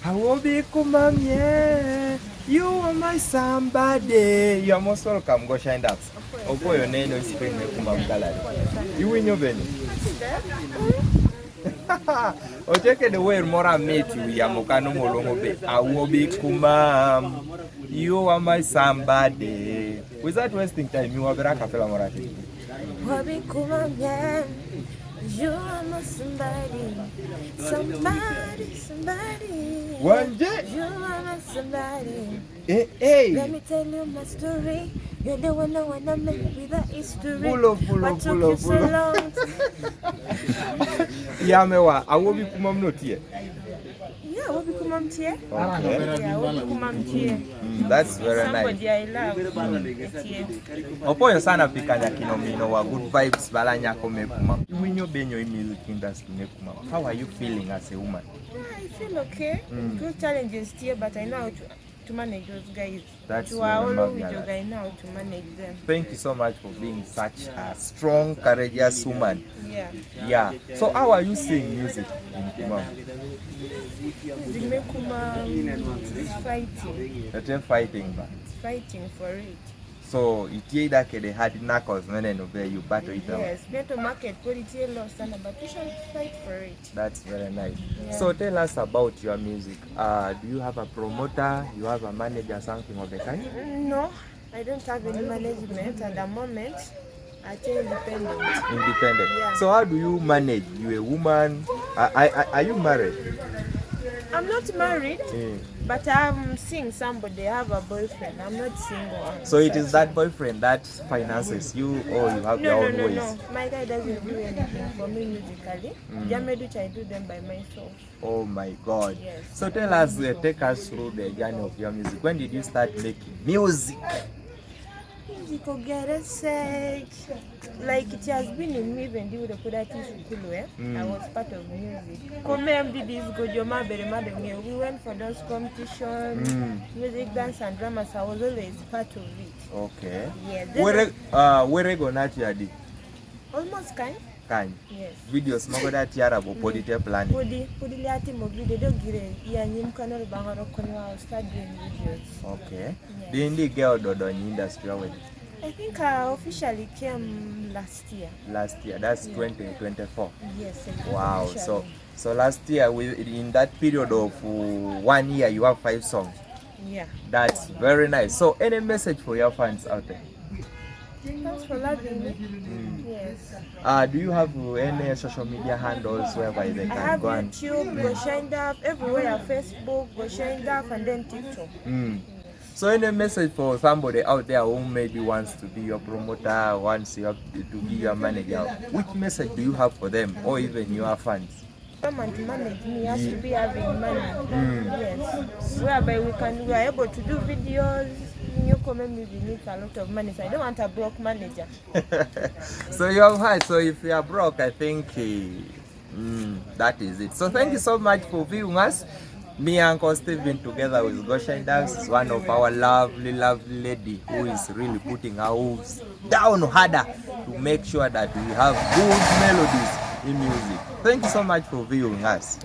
I will be Kumam, yeah. You are my somebody. You are most welcome, Goshine Daff. Opo your name is spring me Kumam gallery. You win your venue. O take the way more meet you, Yamokano Molongobe. I will be Kumam. You are my somebody. Without wasting time, you are very capella morati. Wabi Kumam, yeah. You are my somebody. Somebody. One day. You are my somebody. Hey. Let me tell you my story. You're the one I'm with that history. What took you so long? Yamewa, I will be Kumam not here. Yeah, I will be Kumam here. Okay. Yeah, I will be Kumam here. That's very nice. Somebody I love. Opo yo sana pikanya kinomino wa good vibes balanya kome Kumam. You win your benyo in music industry ne Kumam. How are you feeling as a woman? Yeah, I feel okay. Good challenges here, but I know how to manage those guys. That's you are all with your guy now to manage them. Thank you so much for being such a strong, courageous woman. Yeah. Yeah. So how are you seeing music in Kumam? Kumam is fighting. You're fighting, but It's fighting for it. so it either the hard knuckles when you battle it out. Yes, better market quality lost and but we shall fight for it. That's very nice. Yeah. So tell us about your music. Do you have a promoter? You have a manager, something of the kind? No, I don't have any management at the moment. I stay independent. Independent. Yeah. So how do you manage? You a woman? Are you married? I'm not married, Mm. but I'm seeing somebody. I have a boyfriend. I'm not single. So it is that boyfriend that finances you, or you have your own ways? No. My guy doesn't do anything for me musically. Which I do them by myself. Oh my God. Yes. So tell us, take us through the journey of your music. When did you start making music? Musical get a sage. Like it has been in me when you would put that in school. I was part of music. Kumam did this go we went for those competitions, music, dance and dramas. I was always part of it. Okay. Yeah. Where go not yadi? Almost kind. Kind. Yes. Videos mago that yara bo podite plan. Pudi liati mo video do gire ya nyim kanal bangaro konwa start doing videos. Okay. Yes. The indie girl do in industry already. I think I officially came last year. Last year, that's 2024. Yes. Wow. Officially. So last year, in that period of 1 year, you have 5 songs. Yeah. That's very nice. So any message for your fans out there? Thanks for loving me. Yes. Do you have any social media handles whereby they I can have go and... YouTube, Goshine Daff, everywhere, Facebook, Goshine Daff, and then TikTok. So any message for somebody out there who maybe wants to be your promoter, wants you to be your manager, which message do you have for them, or even your fans? Someone to manage me has to be having money. Yes. Whereby we are able to do videos. New community needs a lot of money, so I don't want a broke manager. So you have heard. So if you are broke, I think that is it. So thank you so much for viewing us. Me and Uncle Stephen together with Goshine Daff, one of our lovely lady who is really putting our hooves down harder to make sure that we have good melodies in music. Thank you so much for viewing us.